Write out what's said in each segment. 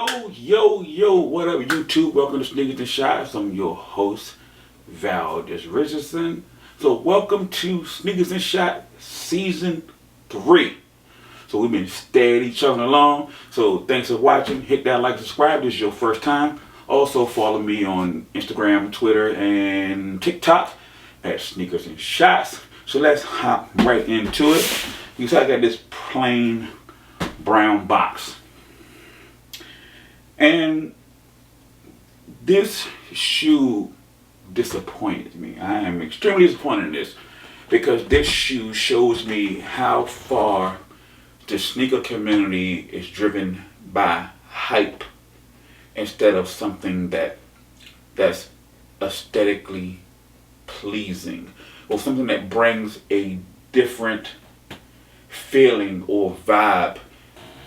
Yo, what up, YouTube? Welcome to Sneakers and Shots. I'm your host, Valdez Richardson. So, welcome to Sneakers and Shot Season 3. So, we've been steady chugging along. So, thanks for watching. Hit that like, subscribe. This is your first time. Also, follow me on Instagram, Twitter, and TikTok at Sneakers and Shots. So, let's hop right into it. You see, I got this plain brown box. And this shoe disappointed me. I am extremely disappointed in this because this shoe shows me how far the sneaker community is driven by hype instead of something that's aesthetically pleasing or something that brings a different feeling or vibe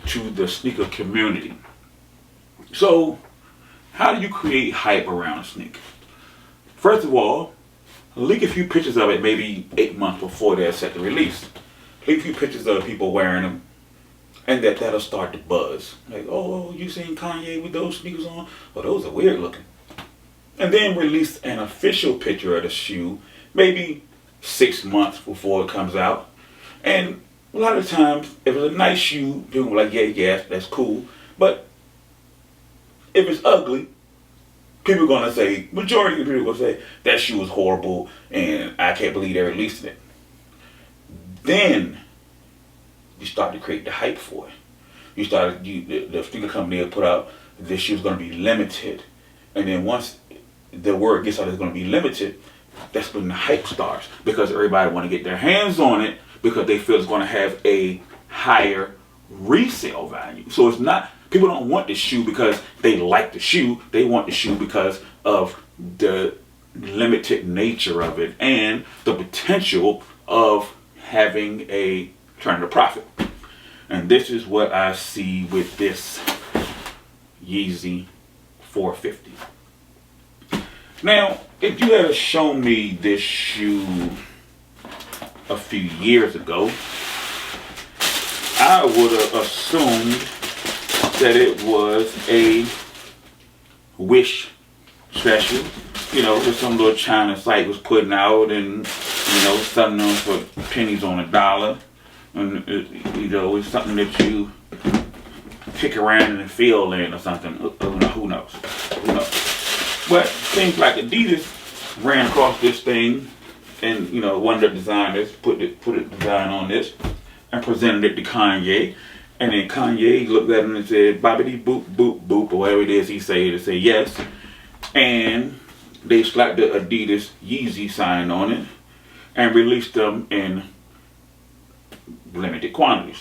to the sneaker community. So, how do you create hype around a sneaker? First of all, leak a few pictures of it maybe 8 months before they're set to release. Leak a few pictures of people wearing them, and that'll start to buzz. Like, oh, you seen Kanye with those sneakers on? Oh, those are weird looking. And then release an official picture of the shoe, maybe 6 months before it comes out. And a lot of times, if it's a nice shoe, people are like, yeah, that's cool. But if it's ugly, people are going to say, majority of people will say, that shoe is horrible and I can't believe they're releasing it. Then you start to create the hype for it. The sneaker company will put out, this shoe is going to be limited. And then once the word gets out it's going to be limited, that's when the hype starts. Because everybody want to get their hands on it because they feel it's going to have a higher resale value. So it's not, people don't want the shoe because they like the shoe. They want the shoe because of the limited nature of it and the potential of having a turn to profit. And this is what I see with this Yeezy 450. Now, if you had shown me this shoe a few years ago, I would have assumed that it was a Wish special. You know, just some little China site was putting out and, selling them for pennies on a dollar. And, it's something that you pick around in the field in or something. Who knows? But things like Adidas ran across this thing and, one of the designers put a design on this and presented it to Kanye. And then Kanye looked at him and said, boppity boop, boop, boop, or whatever it is he said to say yes. And they slapped the Adidas Yeezy sign on it and released them in limited quantities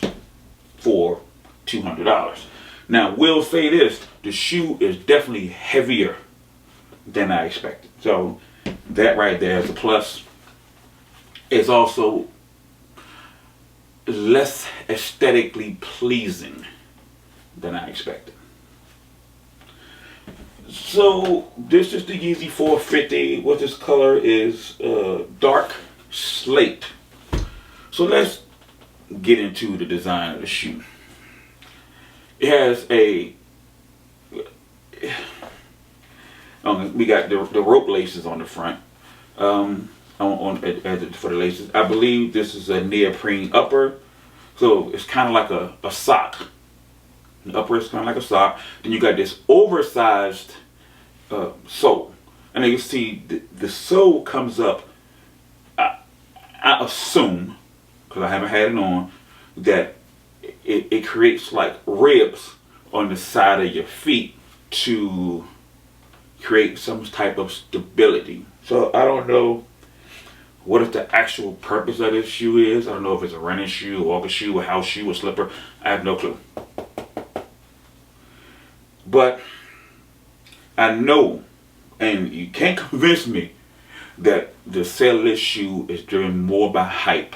for $200. Now, we'll say this, the shoe is definitely heavier than I expected. So that right there is a plus. It's also less aesthetically pleasing than I expected. So this is the Yeezy 450. What this color is dark slate. So let's get into the design of the shoe. It has we got the rope laces on the front. For the laces. I believe this is a neoprene upper. So it's kind of like a sock. The upper is kind of like a sock. Then you got this oversized sole. And then you see the sole comes up, I assume, because I haven't had it on, that it creates like ribs on the side of your feet to create some type of stability. So I don't know what if the actual purpose of this shoe is. I don't know if it's a running shoe, a walking shoe, a house shoe, a slipper. I have no clue. But I know, and you can't convince me, that the sale of this shoe is driven more by hype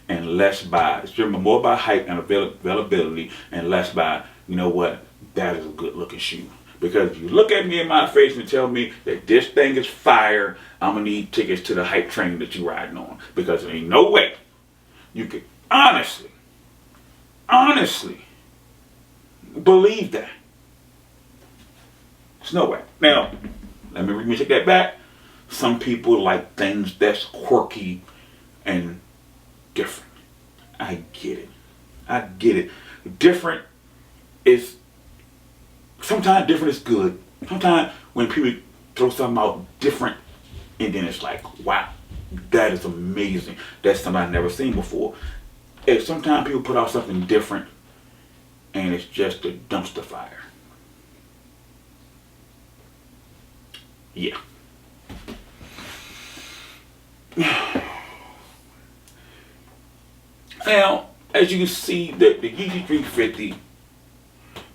and less by, it's driven more by hype and availability and less by, you know what, that is a good looking shoe. Because if you look at me in my face and tell me that this thing is fire, I'm going to need tickets to the hype train that you're riding on. Because there ain't no way you can honestly believe that. It's no way. Now, let me take that back. Some people like things that's quirky and different. I get it. I get it. Different is, sometimes different is good. Sometimes when people throw something out different, and then it's like, wow, that is amazing. That's something I've never seen before. If sometimes people put out something different and it's just a dumpster fire. Yeah. Now, as you can see, the Yeezy 350,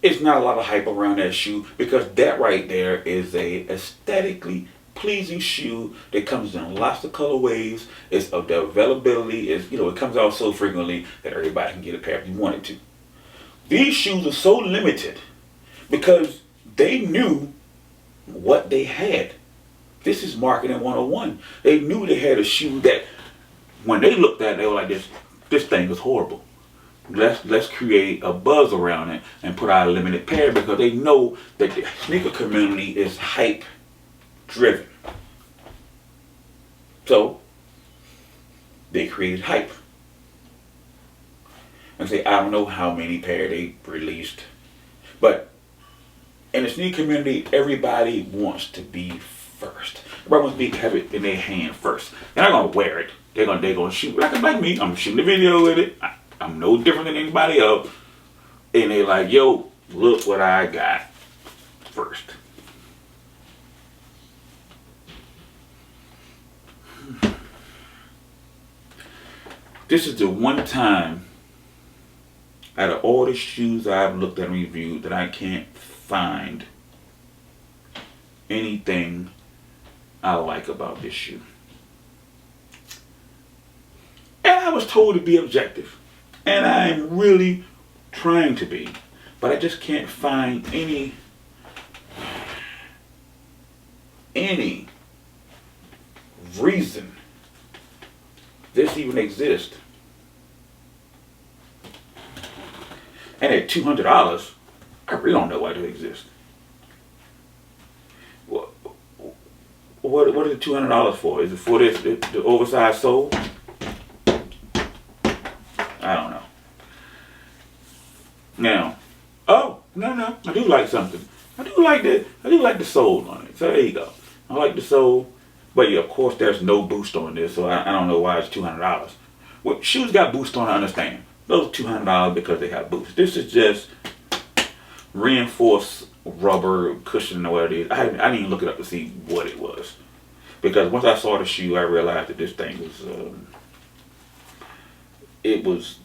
it's not a lot of hype around that shoe because that right there is a aesthetically pleasing shoe that comes in lots of colorways. It's of the availability is, it comes out so frequently that everybody can get a pair if you wanted to. These shoes are so limited because they knew what they had. This is marketing 101. They knew they had a shoe that when they looked at it, they were like, this thing is horrible. Let's create a buzz around it and put out a limited pair because they know that the sneaker community is hype driven. So they created hype. And say, I don't know how many pair they released, but in the sneaker community, everybody wants to be first. Everybody wants to have it in their hand first. They're not gonna wear it. They're gonna shoot like me. I'm shooting a video with it. I'm no different than anybody else. And they're like, yo, look what I got first. This is the one time out of all the shoes I've looked at and reviewed that I can't find anything I like about this shoe. And I was told to be objective. And I'm really trying to be. But I just can't find any reason this even exists. And at $200, I really don't know why it exists. What is it $200 for? Is it for the oversized sole? I don't know. Now, no, I do like something. I do like the sole on it. So there you go. I like the sole, but yeah, of course there's no boost on this, so I don't know why it's $200. Well, shoes got boost on, I understand. Those $200 because they have boost. This is just reinforced rubber cushion or whatever it is. I didn't even look it up to see what it was. Because once I saw the shoe, I realized that this thing was, it was,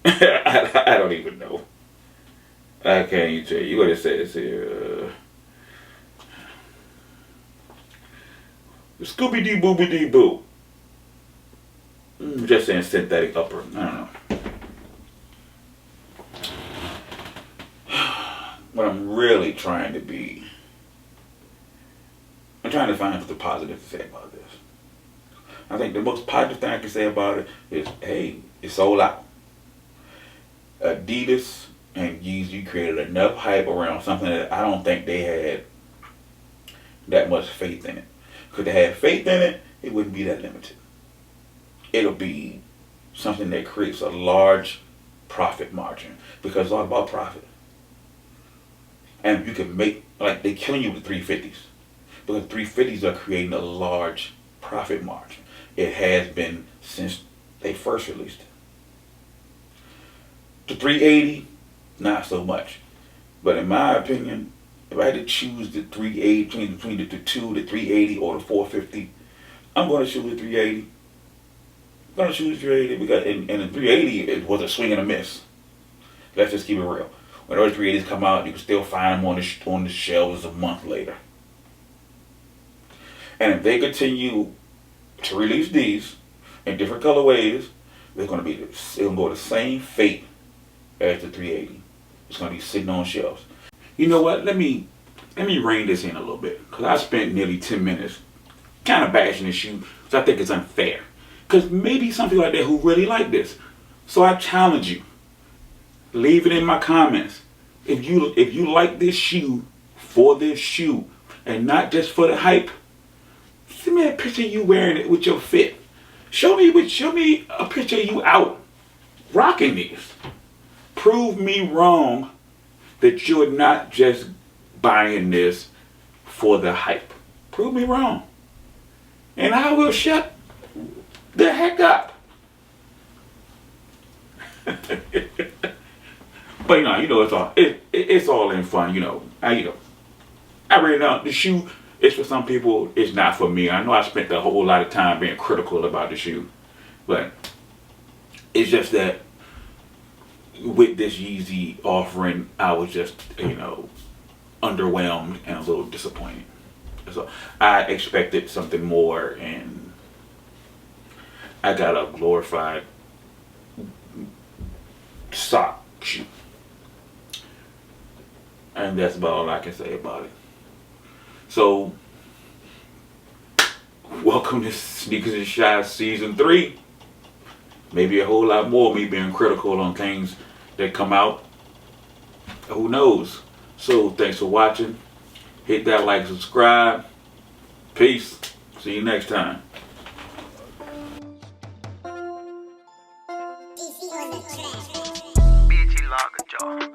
I don't even know. I can't even tell you what it says here. Scooby-Doo Booby-Doo Boo. Just saying synthetic upper. I don't know. What I'm really trying to be, I'm trying to find something positive to say about this. I think the most positive thing I can say about it is, hey, it's sold out. Adidas and Yeezy created enough hype around something that I don't think they had that much faith in it. Could they have faith in it, it wouldn't be that limited. It'll be something that creates a large profit margin because it's all about profit. And you can make, like they're killing you with 350s. Because 350s are creating a large profit margin. It has been since they first released it. The 380, not so much. But in my opinion, if I had to choose the 380, between the two, the 380 or the 450, I'm going to choose the 380. I'm going to choose the 380 because in the 380 it was a swing and a miss. Let's just keep it real. When those 380s come out, you can still find them on the shelves a month later. And if they continue to release these in different colorways, they're going to go the same fate as the 380. It's going to be sitting on shelves. You know what? Let me rein this in a little bit because I spent nearly 10 minutes kind of bashing this shoe because I think it's unfair. Because maybe some people out there who really like this. So I challenge you. Leave it in my comments. If you like this shoe for this shoe and not just for the hype, send me a picture of you wearing it with your fit. Show me a picture of you out rocking these. Prove me wrong that you're not just buying this for the hype. Prove me wrong. And I will shut the heck up. But it's all in fun. I really know the shoe is for some people. It's not for me. I know I spent a whole lot of time being critical about the shoe, but it's just that with this Yeezy offering, I was just underwhelmed and a little disappointed. So I expected something more, and I got a glorified sock shoe. And that's about all I can say about it. So, welcome to Sneakers and Shy Season 3. Maybe a whole lot more me being critical on things that come out. Who knows? So, thanks for watching. Hit that like, subscribe. Peace. See you next time. BT Lager Jaw.